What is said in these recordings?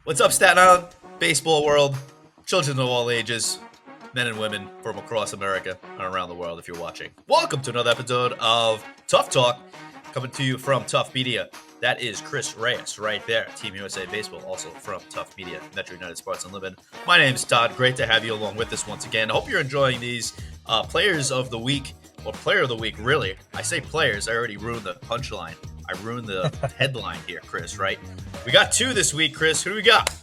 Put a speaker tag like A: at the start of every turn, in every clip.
A: What's up, Staten Island? Baseball world, children of all ages, men and women from across America and around the world if you're watching. Welcome to another episode of Tough Talk, coming to you from Tough Media. That is Chris Reyes right there, Team USA Baseball, also from Tough Media, Metro United Sports Unlimited. My name is Todd. Great to have you along with us once again. I hope you're enjoying these Players of the Week, or Player of the Week, really. I say players, I already ruined the punchline. I ruined the headline here, Chris, right? We got two this week, Chris. Who do we got?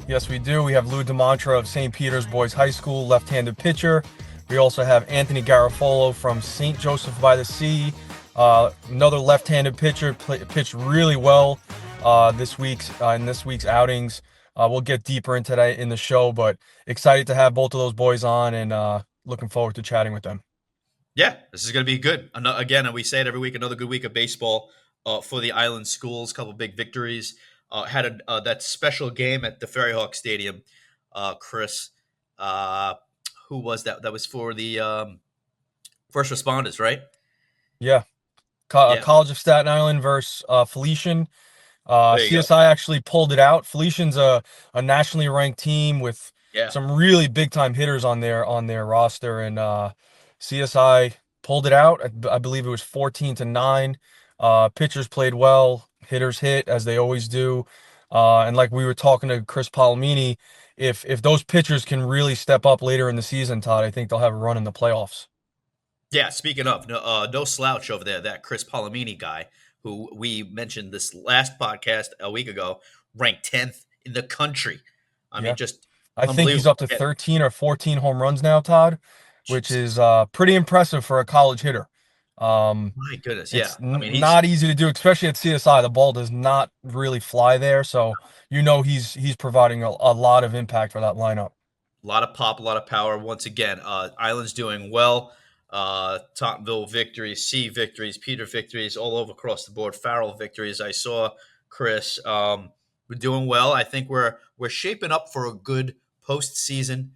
B: Yes, we do. We have Lou Demontreux of St. Peter's Boys High School, left-handed pitcher. We also have Anthony Garafalo from St. Joseph by the Sea, another left-handed pitcher, pitched really well in this week's outings. We'll get deeper into that in the show, but excited to have both of those boys on and looking forward to chatting with them.
A: Yeah, this is going to be good. Again, we say it every week, another good week of baseball for the Island Schools, a couple big victories. Had that special game at the Ferry Hawk Stadium, Chris. Who was that? That was for the first responders, right?
B: Yeah. College of Staten Island versus Felician. CSI actually pulled it out. Felician's a nationally ranked team with some really big-time hitters on their roster, and CSI pulled it out. I believe it was 14-9. Pitchers played well, hitters hit as they always do, and like we were talking to Chris Palomini, if those pitchers can really step up later in the season, Todd, I think they'll have a run in the playoffs.
A: Yeah, speaking of, no slouch over there, that Chris Palomini guy, who we mentioned this last podcast a week ago, ranked 10th in the country. I mean, just
B: I think he's up to 13 or 14 home runs now, Todd, which is pretty impressive for a college hitter.
A: My goodness, yeah.
B: It's not easy to do, especially at CSI. The ball does not really fly there, so he's providing a lot of impact for that lineup.
A: A lot of pop, a lot of power. Once again, Island's doing well. Tottenville victories, C victories, Peter victories, all over across the board. Farrell victories. I saw Chris. We're doing well. I think we're shaping up for a good postseason.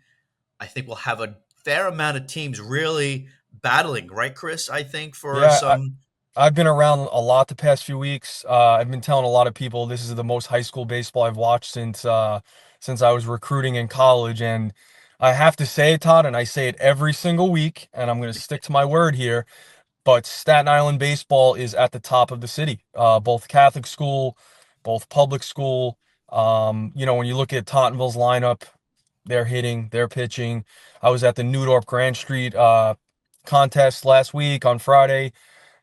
A: I think we'll have a fair amount of teams really battling, right, Chris? I think for some.
B: I've been around a lot the past few weeks. I've been telling a lot of people this is the most high school baseball I've watched since I was recruiting in college, and I have to say it, Todd, and I say it every single week, and I'm going to stick to my word here, but Staten Island baseball is at the top of the city. Both Catholic school, both public school. When you look at Tottenville's lineup, they're hitting, they're pitching. I was at the Newdorp Grand Street contest last week on Friday.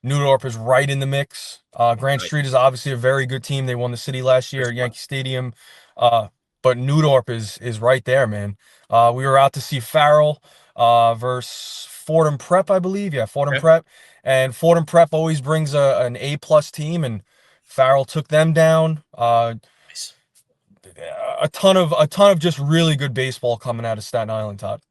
B: Newdorp is right in the mix. Grand Street is obviously a very good team. They won the city last year at Yankee Stadium. But Newdorp is right there, man. We were out to see Farrell versus Fordham Prep, I believe. Yeah, Fordham Prep. And Fordham Prep always brings an A-plus team, and Farrell took them down. A ton of just really good baseball coming out of Staten Island, Todd.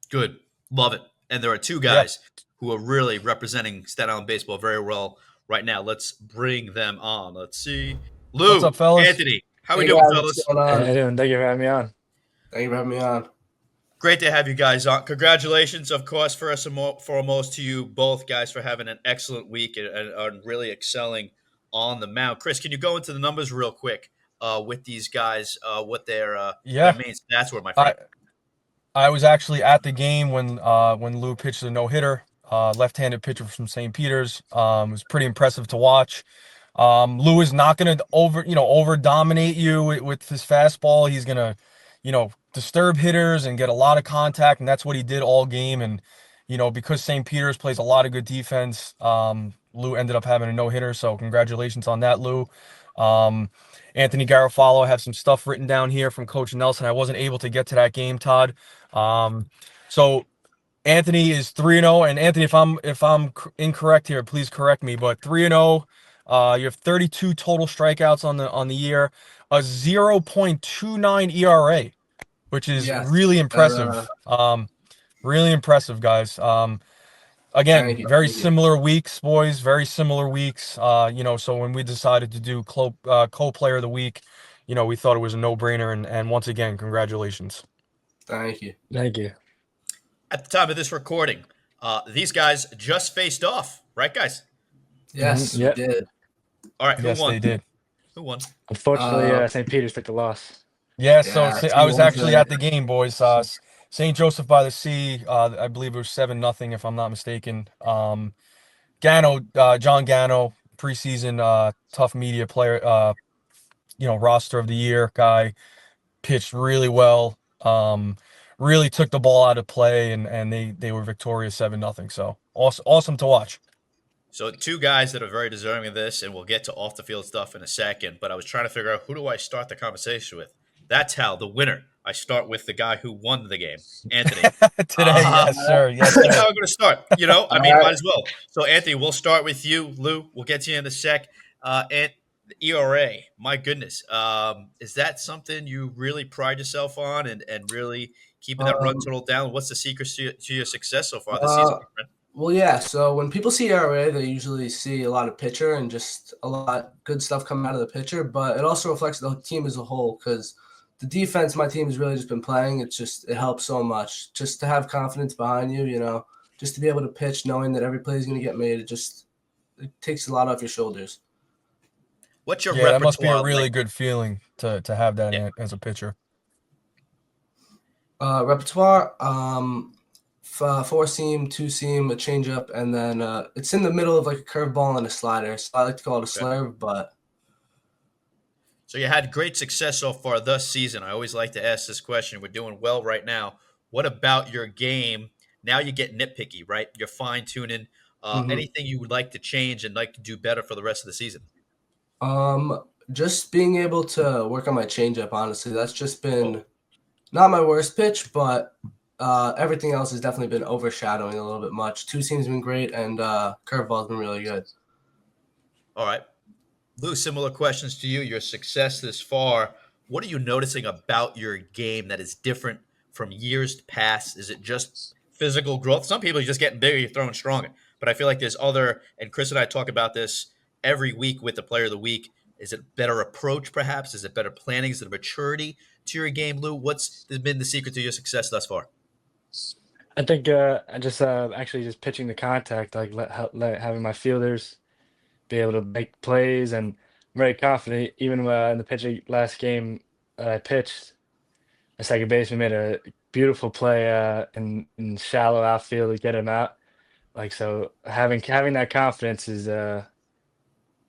A: Good. Love it. And there are two guys who are really representing Staten Island baseball very well right now. Let's bring them on. Let's see. Lou,
B: what's up, fellas?
A: Anthony, how we doing, fellas?
C: How you doing? Thank you for having me on.
D: Thank you for having me on.
A: Great to have you guys on. Congratulations, of course, first and foremost to you both guys for having an excellent week and really excelling on the mound. Chris, can you go into the numbers real quick with these guys, what their main stats were, my friend?
B: I was actually at the game when Lou pitched the no-hitter, left-handed pitcher from St. Peter's. It was pretty impressive to watch. Lou is not going to over dominate you with his fastball. He's going to, disturb hitters and get a lot of contact, and that's what he did all game. And, because St. Peter's plays a lot of good defense, Lou ended up having a no-hitter, so congratulations on that, Lou. Anthony Garafalo, I have some stuff written down here from Coach Nelson. I wasn't able to get to that game, Todd. So Anthony is 3-0, and Anthony, if I'm incorrect here, please correct me, but 3-0. You have 32 total strikeouts on the year, a 0.29 ERA, which is really impressive. Really impressive, guys. Again, very similar weeks, boys. Very similar weeks. So when we decided to do co-player of the week, we thought it was a no-brainer. And once again, congratulations.
D: Thank you.
C: Thank you.
A: At the time of this recording, these guys just faced off, right, guys?
D: Yes,
C: Yep.
D: we did.
A: All right, who
B: Yes,
A: won?
B: they did.
A: Who won?
C: Unfortunately,
D: Uh,
C: St. Peter's took the loss.
B: Yeah, so
D: yeah,
B: I was
D: 2-1
B: actually
D: today.
B: at the game, boys. St. Joseph by the Sea. I believe it was 7-0, if I'm not mistaken. John Gano, preseason tough media player, roster of the year guy, pitched really well. Really took the ball out of play, and they were victorious 7-0. So awesome to watch.
A: So two guys that are very deserving of this, and we'll get to off the field stuff in a second. But I was trying to figure out who do I start the conversation with. That's how the winner. I start with the guy who won the game, Anthony.
B: Today, yes, sir. Yes,
A: That's how
B: sir.
A: I'm going to start. I
D: All
A: mean,
D: right.
A: might as well. So, Anthony, we'll start with you. Lou, we'll get to you in a sec. And the ERA, my goodness, is that something you really pride yourself on and really keeping that run
D: Um,
A: total down? What's the secret to your success so far this season,
D: uh,
A: my friend?
D: well, yeah. So when people see ERA, they usually see a lot of pitcher and just a lot of good stuff come out of the pitcher. But it also reflects the team as a whole because the defense my team has really just been playing. It helps so much just to have confidence behind you. Just to be able to pitch knowing that every play is going to get made. It takes a lot off your shoulders.
A: What's your
B: Yeah, that must be a
A: repertoire like?
B: really good feeling to have that
A: Yeah.
B: as a pitcher.
D: Repertoire, four seam, two seam, a changeup, and then it's in the middle of like a curveball and a slider. So I like to call it a
A: Okay.
D: slurve, but
A: So you had great success so far this season. I always like to ask this question. We're doing well right now. What about your game? Now you get nitpicky, right? You're fine tuning.
D: mhm.
A: Anything you would like to change and like to do better for the rest of the season?
D: Just being able to work on my changeup. Honestly, that's just
A: Oh,
D: been not my worst pitch, but everything else has definitely been overshadowing a little bit much. Two seam's been great, and curveball's been really good.
A: all right. Lou, similar questions to you. Your success this far. What are you noticing about your game that is different from years past? Is it just physical growth? Some people are just getting bigger, you're throwing stronger. But I feel like there's other, and Chris and I talk about this every week with the player of the week. Is it better approach, perhaps? Is it better planning? Is it maturity to your game, Lou? What's been the secret to your success thus far?
C: I think I just actually just pitching the contact, like having my fielders be able to make plays, and I'm very confident. Even in the pitching last game I pitched, a second baseman made a beautiful play in shallow outfield to get him out. Like so, having that confidence is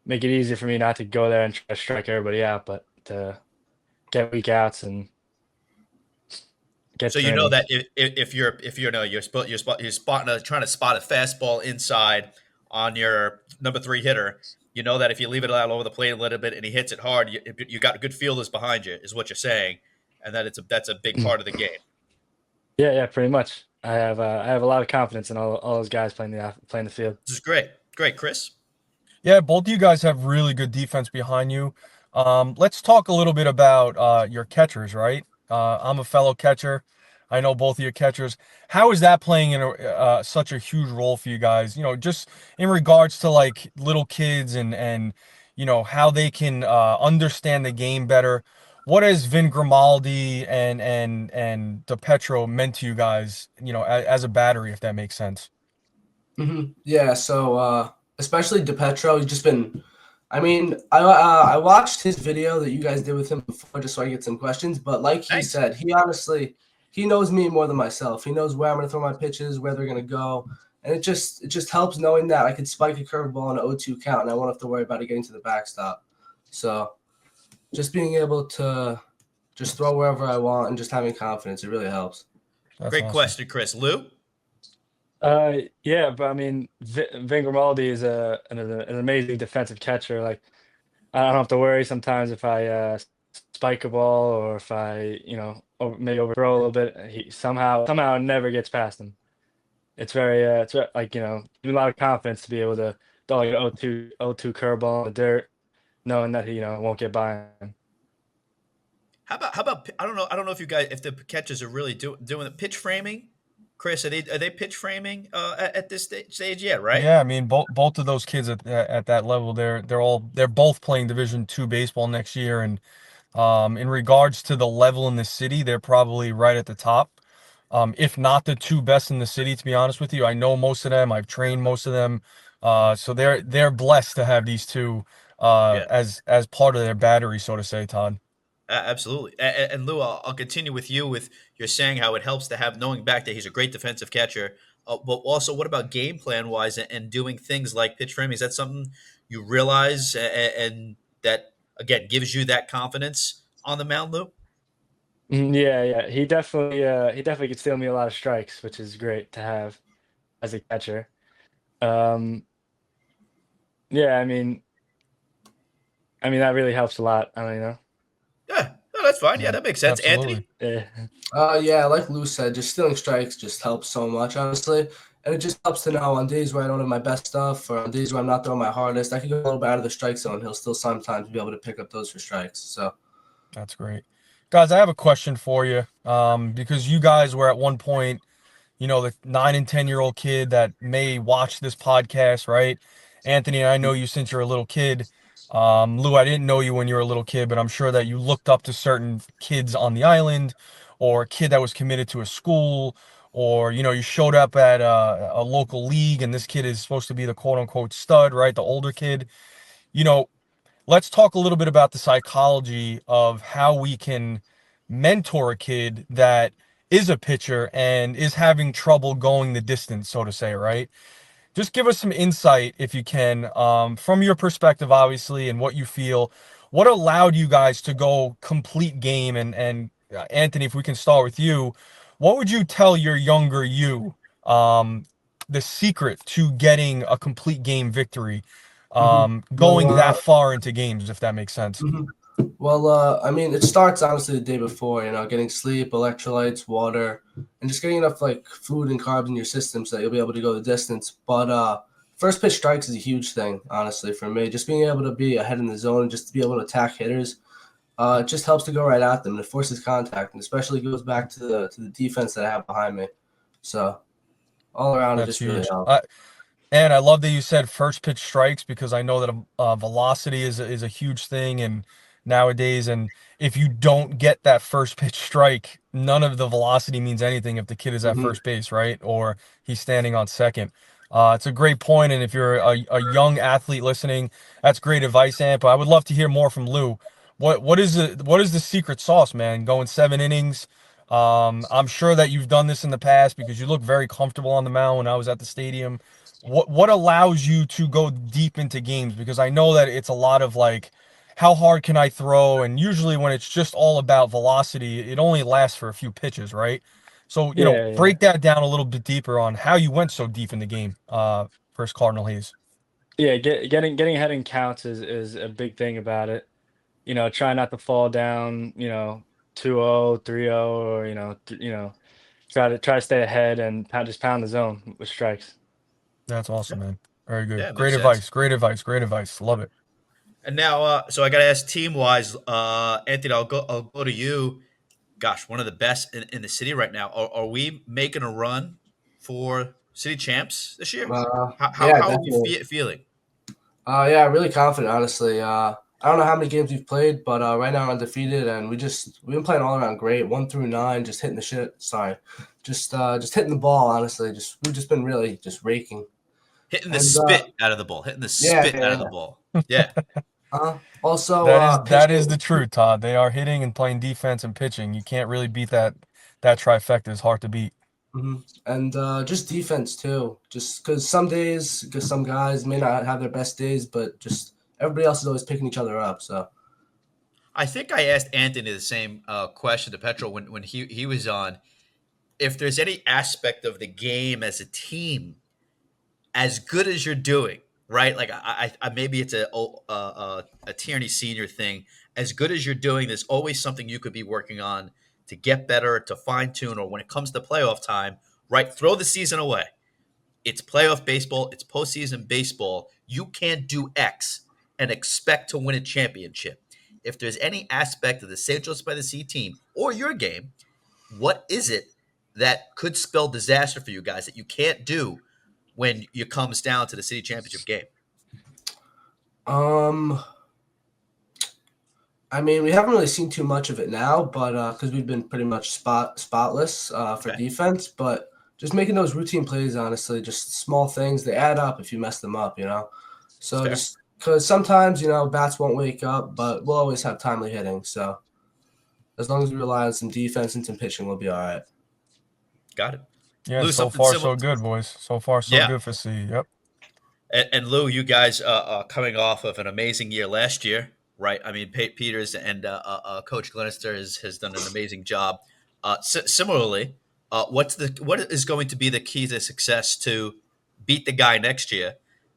C: make it easier for me not to go there and try to strike everybody out, but to get weak outs and get
A: So you know
C: turning.
A: that if you're no you're spotting trying to spot a fastball inside on your number three hitter, you know that if you leave it out over the plate a little bit and he hits it hard, you got good fielders behind you, is what you're saying, and that that's a big part of the game.
C: Yeah, yeah, pretty much. I have a lot of confidence in all those guys playing the field.
A: This is great, great, Chris.
B: Yeah, both of you guys have really good defense behind you. Let's talk a little bit about your catchers, right? I'm a fellow catcher. I know both of your catchers. How is that playing in such a huge role for you guys? Just in regards to like little kids and how they can understand the game better. What has Vin Grimaldi and DePetro meant to you guys? As a battery, if that makes sense.
D: Yeah, so especially DePetro, he's just been. I mean, I watched his video that you guys did with him before, just so I get some questions. But like he
A: Thanks.
D: said, he knows me more than myself. He knows where I'm going to throw my pitches, where they're going to go, and it just helps knowing that I could spike a curveball on an 0-2 count, and I won't have to worry about it getting to the backstop. So just being able to just throw wherever I want and just having confidence, it really helps.
B: That's
A: Great
B: awesome.
A: question, Chris. Lou.
C: Yeah, but I mean, Vin Grimaldi is an amazing defensive catcher. Like I don't have to worry sometimes if I spike a ball or if I, maybe overthrow a little bit. He somehow never gets past him. Like, give me a lot of confidence to be able to throw like an 0-2 curveball in the dirt, knowing that he, won't get by him.
A: How about I don't know if you guys if the catchers are really doing the pitch framing. Chris, are they pitch framing at this stage yet? Right.
B: Yeah, I mean both of those kids at that level, they're both playing Division II baseball next year, and in regards to the level in the city, they're probably right at the top, if not the two best in the city. To be honest with you, I know most of them. I've trained most of them, so they're blessed to have these two
A: Yeah.
B: as part of their battery, so to say, Todd.
A: Absolutely. And Lou, I'll continue with you with you're saying how it helps to have knowing back that he's a great defensive catcher. But also, what about game plan wise and doing things like pitch framing? Is that something you realize and that again gives you that confidence on the mound, Lou?
C: Yeah, yeah. He definitely could steal me a lot of strikes, which is great to have as a catcher. Um, yeah, I mean that really helps a lot. I don't know.
A: Yeah, no, that's fine. Yeah,
B: Yeah,
A: that makes sense.
B: absolutely.
A: Anthony?
C: Yeah.
D: Yeah, like Lou said, just stealing strikes just helps so much, honestly. And it just helps to know on days where I don't have my best stuff or on days where I'm not throwing my hardest, I can go a little bit out of the strike zone. He'll still sometimes be able to pick up those for strikes. So,
B: That's great. Guys, I have a question for you. Because you guys were at one point, the 9 and 10-year-old kid that may watch this podcast, right? Anthony, I know you since you're a little kid. Lou, I didn't know you when you were a little kid, but I'm sure that you looked up to certain kids on the island or a kid that was committed to a school or, you showed up at a local league and this kid is supposed to be the quote unquote stud, right? The older kid. You know, let's talk a little bit about the psychology of how we can mentor a kid that is a pitcher and is having trouble going the distance, so to say, right? Just give us some insight, if you can, from your perspective, obviously, and what you feel. What allowed you guys to go complete game? And Anthony, if we can start with you, what would you tell your younger you, the secret to getting a complete game victory,
D: mhm.
B: going
D: well,
B: that far into games, if that makes sense?
D: mhm. I mean, it starts honestly the day before, getting sleep, electrolytes, water, and just getting enough like food and carbs in your system so that you'll be able to go the distance. But first pitch strikes is a huge thing, honestly, for me. Just being able to be ahead in the zone and just to be able to attack hitters, it just helps to go right at them and it forces contact, and especially goes back to the defense that I have behind me. So all around, it
B: That's
D: just really
B: huge.
D: helps.
B: And I love that you said first pitch strikes because I know that velocity is a huge thing and nowadays. And if you don't get that first pitch strike, none of the velocity means anything if the kid is at
D: Hmm.
B: first base, right? Or he's standing on second. It's a great point, and if you're a young athlete listening, that's great advice, Ant. But I would love to hear more from Lou. What is the secret sauce, man? Going 7 innings. I'm sure that you've done this in the past because you look very comfortable on the mound when I was at the stadium. What allows you to go deep into games? Because I know that it's a lot of like, how hard can I throw? And usually when it's just all about velocity, it only lasts for a few pitches, right? So,
C: Yeah, yeah.
B: break that down a little bit deeper on how you went so deep in the game, versus Cardinal Hayes.
C: Yeah, getting ahead in counts is a big thing about it. Try not to fall down, 2-0, 3-0, or try to stay ahead and just pound the zone with strikes.
B: That's awesome, man. Very
A: Yeah,
B: good.
A: it
B: Great
A: makes sense.
B: advice. Great advice. Great advice. Love it.
A: And now, so I got to ask team wise, Anthony, I'll go to you. Gosh, one of the best in the city right now. Are we making a run for city champs this year? How
D: Yeah,
A: are you
D: definitely.
A: feeling?
D: Yeah, really confident, honestly. I don't know how many games we've played, but right now we're undefeated, and we've been playing all around great, 1 through 9, just hitting the shit. Sorry, just hitting the ball. Honestly, we've just been really just raking.
A: Hitting the
D: And
A: spit out of the ball, hitting the
D: yeah,
A: spit
D: yeah,
A: out of the
D: yeah.
A: ball. Yeah,
D: Also,
B: That is the
D: pitching.
B: truth, Todd. They are hitting and playing defense and pitching. You can't really beat that trifecta is hard to beat.
D: And just defense too. Just because some days, because some guys may not have their best days, but just everybody else is always picking each other up. So.
A: I think I asked Anthony the same question to Petro when he was on. If there's any aspect of the game as a team as good as you're doing, right? Like maybe it's a Tierney senior thing. As good as you're doing, there's always something you could be working on to get better, to fine tune, or when it comes to playoff time, right? Throw the season away. It's playoff baseball. It's postseason baseball. You can't do X and expect to win a championship. If there's any aspect of the St. Joseph by the Sea team or your game, what is it that could spell disaster for you guys that you can't do when it comes down to the city championship game?
D: Um, I mean, we haven't really seen too much of it now, but because we've been pretty much spotless for
A: Okay,
D: defense, but just making those routine plays, honestly, just small things, they add up if you mess them up.
A: that's
D: So
A: fair.
D: just Because sometimes, bats won't wake up, but we'll always have timely hitting. So as long as we rely on some defense and some pitching, we'll be all right.
A: Got it.
B: Yeah,
A: Lou,
B: so
A: something
B: far
A: similar.
B: so good, boys. So far so
A: Yeah.
B: good for C. Yep.
A: And Lou, you guys coming off of an amazing year last year, right? I mean, Peters and Coach Glenister has done an amazing job. Similarly, what is going to be the key to success to beat the guy next year,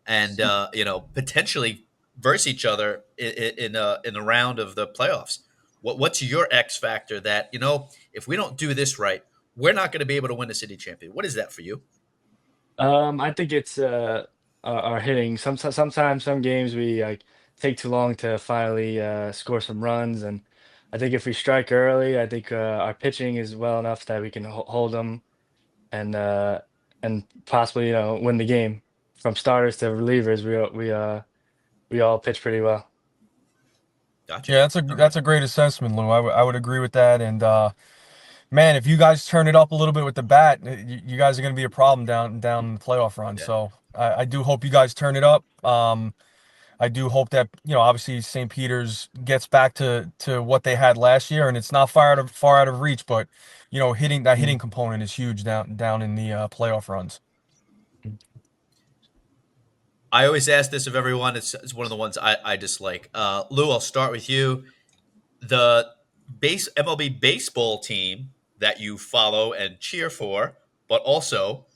A: and potentially verse each other in the round of the playoffs? What's your X factor that if we don't do this right, we're not going to be able to win the city champion? What is that for you?
C: I think it's our hitting. Sometimes some games we like take too long to finally score some runs, and I think if we strike early, I think our pitching is well enough that we can hold them and possibly win the game. From starters to relievers, we all pitch pretty well.
A: Gotcha.
B: Yeah,
A: All right.
B: that's a great assessment, Lou. I would agree with that. And man, if you guys turn it up a little bit with the bat, you guys are going to be a problem down the playoff run.
A: Yeah.
B: So I do hope you guys turn it up. I do hope that obviously St. Peter's gets back to what they had last year, and it's not far out of reach, but hitting component is huge down in the playoff runs.
A: I always ask this of everyone. It's one of the ones I dislike. Lou, I'll start with you. The base MLB baseball team that you follow and cheer for, but also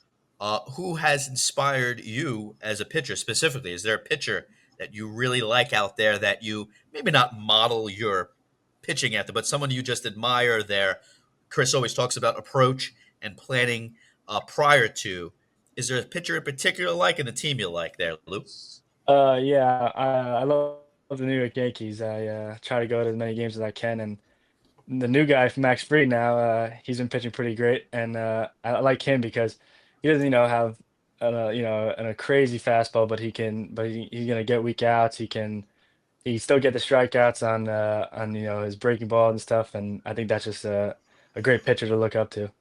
A: who has inspired you as a pitcher specifically? Is there a pitcher that you really like out there that you maybe not model your pitching after, but someone you just admire their Chris always talks about approach and planning prior to. Is there a pitcher in particular like and a team you like there, Lou?
C: Yeah, I love the New York Yankees. I try to go to as many games as I can, and the new guy, Max Fried, now he's been pitching pretty great, and I like him because he doesn't, have a crazy fastball, but he's gonna get weak outs. He still get the strikeouts on his breaking ball and stuff, and I think that's just a great pitcher to look up to.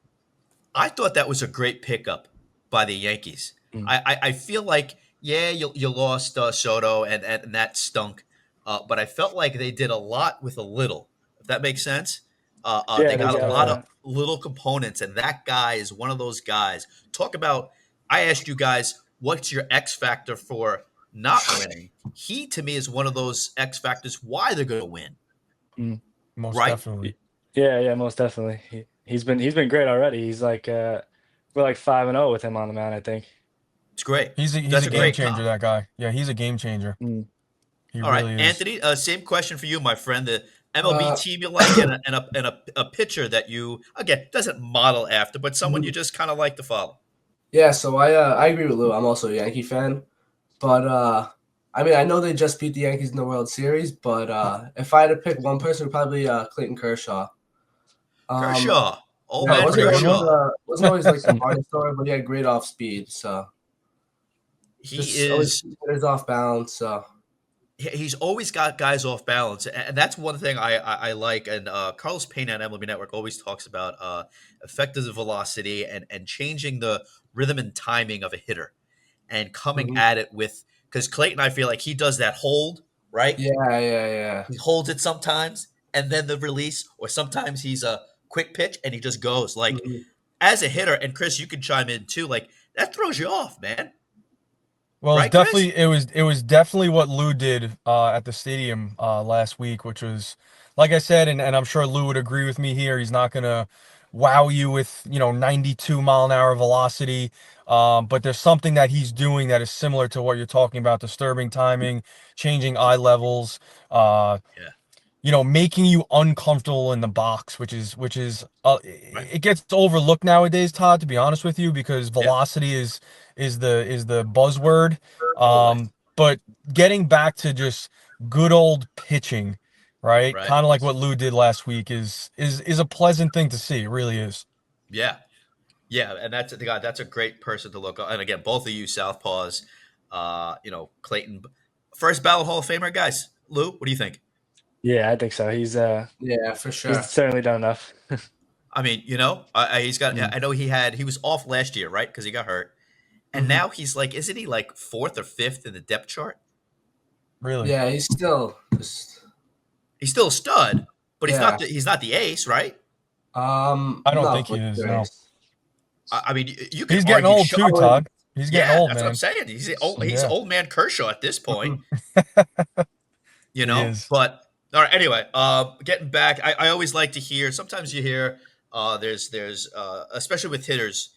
A: I thought that was a great pickup by the Yankees.
C: Mm.
A: I feel like, yeah, you lost Soto and that stunk, but I felt like they did a lot with a little, if that makes sense.
C: Yeah,
A: They
C: they
A: got a
C: got
A: lot of little components, and that guy is one of those guys. Talk about, I asked you guys, what's your X factor for not winning? He, to me, is one of those X factors why they're going to win,
C: mm.
B: Most
A: right?
B: definitely.
C: Yeah, most definitely. He's been great already. We're like 5-0 with him on the mound, I think.
A: It's great.
B: He's
A: That's
B: a
A: a
B: game
A: great
B: changer.
A: comp.
B: That guy. Yeah, he's a game changer.
C: Mm.
B: He
A: All right,
B: really is.
A: Anthony. Same question for you, my friend. The MLB
D: Uh,
A: team you like, and a pitcher that you again doesn't model after, but someone you just kind of like to follow.
D: Yeah, so I agree with Lou. I'm also a Yankee fan, but I mean I know they just beat the Yankees in the World Series, but if I had to pick one person, it'd probably Clayton Kershaw.
A: Kershaw, old
D: Yeah, it
A: man
B: That's a good one.
D: wasn't always like the hardest story, but he had great off speed. So
A: He
D: just always
A: is.
D: hitters off balance. So
A: He's always got guys off balance, and that's one thing I like. And Carlos Payne on MLB Network always talks about effective velocity and changing the rhythm and timing of a hitter, and coming
D: mhm.
A: at it with because Clayton, I feel like he does that hold right.
D: Yeah.
A: He holds it sometimes, and then the release, or sometimes he's a quick pitch and he just goes. Like
D: Mhm.
A: as a hitter, and Chris, you can chime in too. Like that throws you off, man.
B: Well,
A: Right, Chris?
B: it was definitely what Lou did at the stadium last week, which was like I said, and I'm sure Lou would agree with me here. He's not gonna wow you with 92-mile-an-hour velocity, but there's something that he's doing that is similar to what you're talking about: disturbing timing, changing eye levels, uh,
A: Yeah.
B: making you uncomfortable in the box, which is
A: Right.
B: it gets overlooked nowadays, Todd, to be honest with you, because
A: Yeah.
B: velocity is the buzzword.
A: Always.
B: But getting back to just good old pitching, right?
A: Right.
B: Kind of like what Lou did last week is a pleasant thing to see. It really is.
A: Yeah. Yeah, and that's a great person to look at. And again, both of you Southpaws, Clayton, first ballot Hall of Famer guys. Lou, what do you think?
C: Yeah, I think so.
D: Yeah, for
C: He's
D: sure.
C: certainly done enough.
A: I mean, he's got.
C: Mm.
A: I know he was off last year, right? Because he got hurt, and
D: Mhm.
A: now he's like, isn't he like fourth or fifth in the depth chart?
B: Really?
D: Yeah, he's still just
A: He's still a stud, but
D: yeah.
A: he's not the ace, right?
B: I don't
D: No,
B: think he
D: but
B: is. No.
D: Grace.
A: I mean, you could
B: He's getting
A: argue.
B: old too, Todd. He's getting
A: Yeah,
B: old,
A: that's what I'm
B: man.
A: saying. He's
B: Yeah,
A: old man Kershaw at this point,
B: he is.
A: But all right. Anyway, getting back, I always like to hear. Sometimes you hear there's especially with hitters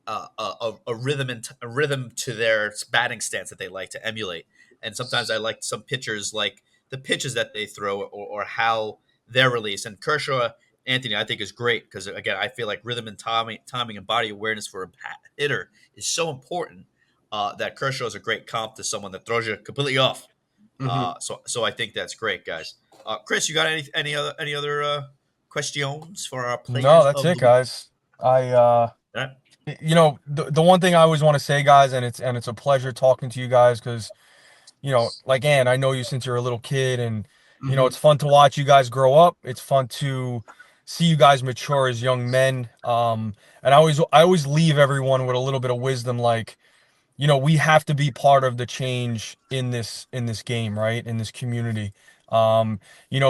A: a rhythm and a rhythm to their batting stance that they like to emulate. And sometimes I like some pitchers like the pitches that they throw or how they're released. And Kershaw, Anthony, I think is great because again, I feel like rhythm and timing and body awareness for a hitter is so important. That Kershaw is a great comp to someone that throws you completely off.
D: Hmm.
A: So I think that's great, guys. Chris, you got any other questions for our
B: No,
A: players
B: that's
A: of
B: it,
A: the week?
B: guys. I
A: All right.
B: the one thing I always want to say, guys, and it's a pleasure talking to you guys because like Ann, I know you since you're a little kid, and
D: Hmm.
B: it's fun to watch you guys grow up. It's fun to see you guys mature as young men. And I always leave everyone with a little bit of wisdom, like we have to be part of the change in this game, right? In this community. Um,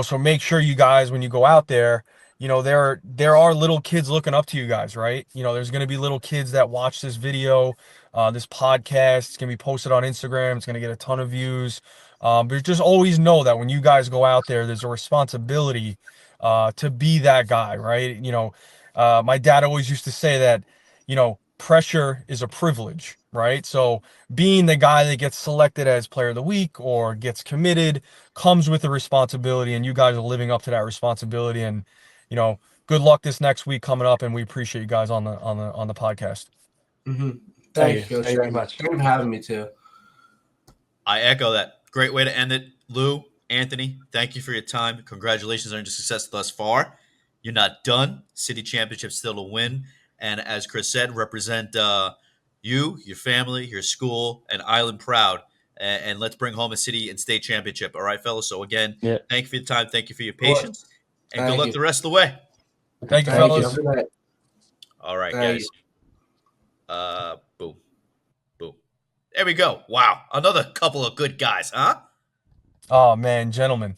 B: so make sure you guys, when you go out there, there are little kids looking up to you guys, right? There's gonna be little kids that watch this video, this podcast. It's gonna be posted on Instagram. It's gonna get a ton of views. But just always know that when you guys go out there, there's a responsibility to be that guy, right? My dad always used to say that pressure is a privilege, right? So being the guy that gets selected as player of the week or gets committed comes with a responsibility, and you guys are living up to that responsibility. And good luck this next week coming up, and we appreciate you guys on the podcast.
D: Hmm.
C: Thank
D: Thank
C: you.
D: you, Coach.
C: Thank you very much.
D: Thank you for having me too.
A: I echo that. Great way to end it. Lou, Anthony, thank you for your time. Congratulations on your success thus far. You're not done. City championship still to win. And as Chris said, represent you, your family, your school, and Island proud. And let's bring home a city and state championship. All right, fellas. So again,
C: Yeah.
A: thank you for your time. Thank you for your
D: What?
A: patience. And good
D: Thank
A: luck
D: you.
A: the rest of the way.
B: Thank you,
D: Thank you. Have
B: fellas.
D: a good night.
A: All right,
D: Thank
A: guys.
D: you.
A: Boom. Boom. There we go. Wow. Another couple of good guys, huh?
B: Oh man, gentlemen.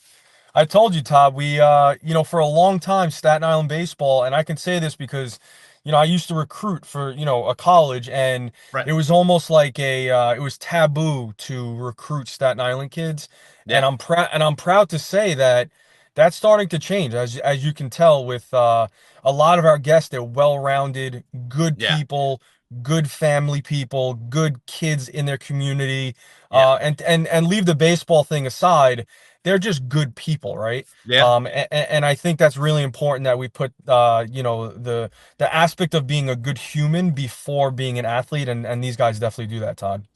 B: I told you, Todd, we for a long time, Staten Island baseball, and I can say this because, I used to recruit for, a college, and
A: Right.
B: it was almost like it was taboo to recruit Staten Island kids. And
A: Yeah.
B: I'm proud to say that that's starting to change, as you can tell with a lot of our guests. They're well-rounded, good
A: Yeah.
B: people, good family people, good kids in their community.
A: Yeah.
B: And leave the baseball thing aside, they're just good people, right?
A: Yeah.
B: And I think that's really important that we put the aspect of being a good human before being an athlete, and these guys definitely do that, Todd.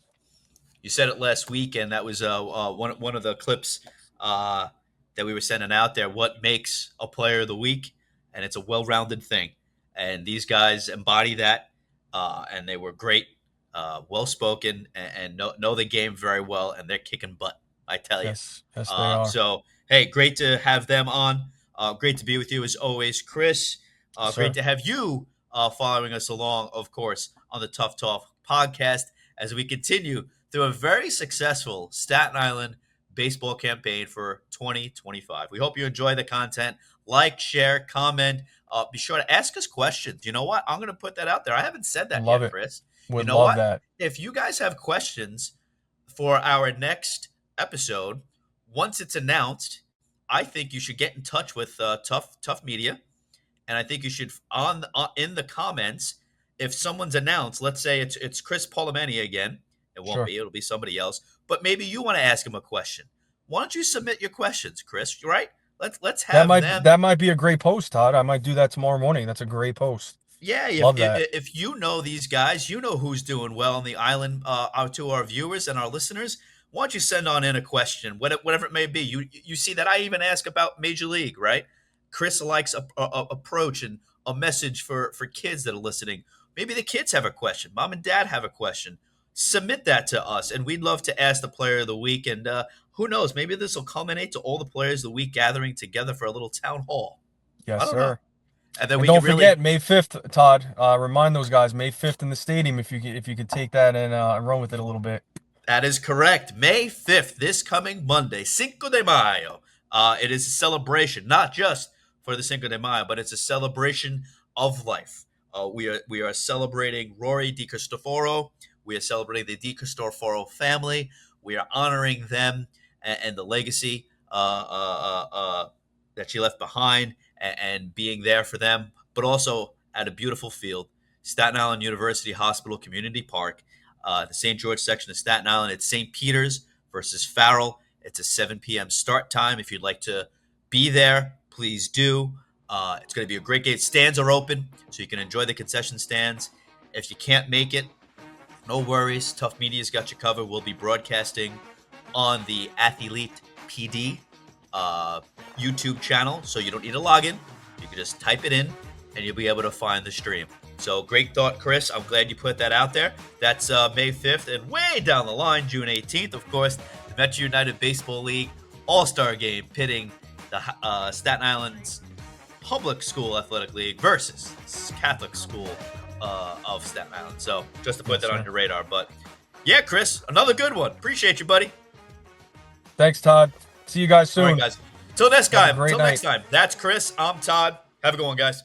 A: You said it last week, and that was one of the clips that we were sending out there. What makes a player of the week? And it's a well-rounded thing. And these guys embody that, and they were great, well-spoken, and know the game very well, and they're kicking butt. I tell you.
B: Yes, they are.
A: So hey, great to have them on. Great to be with you as always, Chris. Great
B: Sir.
A: to have you following us along, of course, on the Tough Talk podcast as we continue through a very successful Staten Island baseball campaign for 2025. We hope you enjoy the content. Like, share, comment. Be sure to ask us questions. You know what? I'm going to put that out there. I haven't said that
B: Love
A: yet,
B: it.
A: Chris. You
B: Would
A: know
B: love
A: what?
B: that.
A: If you guys have questions for our next episode, once it's announced, I think you should get in touch with Tough Media, and I think you should in the comments, if someone's announced, let's say it's Chris Polamani again. It won't
B: Sure.
A: be. It'll be somebody else. But maybe you want to ask him a question. Why don't you submit your questions, Chris? Right? Let's
B: That
A: have
B: might
A: them.
B: that might be a great post, Todd. I might do that tomorrow morning. That's a great post.
A: Yeah,
B: Love that.
A: if you know these guys, you know who's doing well on the island. To our viewers and our listeners, why don't you send on in a question, whatever it may be? You see that I even ask about Major League, right? Chris likes a approach and a message for kids that are listening. Maybe the kids have a question. Mom and dad have a question. Submit that to us, and we'd love to ask the player of the week. And who knows? Maybe this will culminate to all the players of the week gathering together for a little town hall.
B: Yes,
A: I don't know.
B: sir.
A: And then
B: And
A: we
B: don't
A: can really
B: forget May 5th, Todd. Remind those guys May 5th in the stadium if you could take that and run with it a little bit.
A: That is correct. May 5th, this coming Monday, Cinco de Mayo. It is a celebration, not just for the Cinco de Mayo, but it's a celebration of life. We are celebrating Rory DiCristoforo. We are celebrating the DiCristoforo family. We are honoring them and the legacy that she left behind and being there for them, but also at a beautiful field, Staten Island University Hospital Community Park, the St. George section of Staten Island. It's St. Peter's versus Farrell. It's a 7 p.m. start time. If you'd like to be there, please do. It's going to be a great game. Stands are open, so you can enjoy the concession stands. If you can't make it, no worries. Tough Media's got you covered. We'll be broadcasting on the Athlete PD YouTube channel, so you don't need to log in. You can just type it in, and you'll be able to find the stream. So great thought, Chris. I'm glad you put that out there. That's May 5th, and way down the line, June 18th, of course, the Metro United Baseball League All-Star Game pitting the Staten Island's Public School Athletic League versus Catholic School of Staten Island. So just to put that on your radar. But yeah, Chris, another good one. Appreciate you, buddy.
B: Thanks, Todd. See you guys soon.
A: All right, guys. Till next time.
B: Have a great
A: Till
B: night.
A: next time. That's Chris. I'm Todd. Have a good one, guys.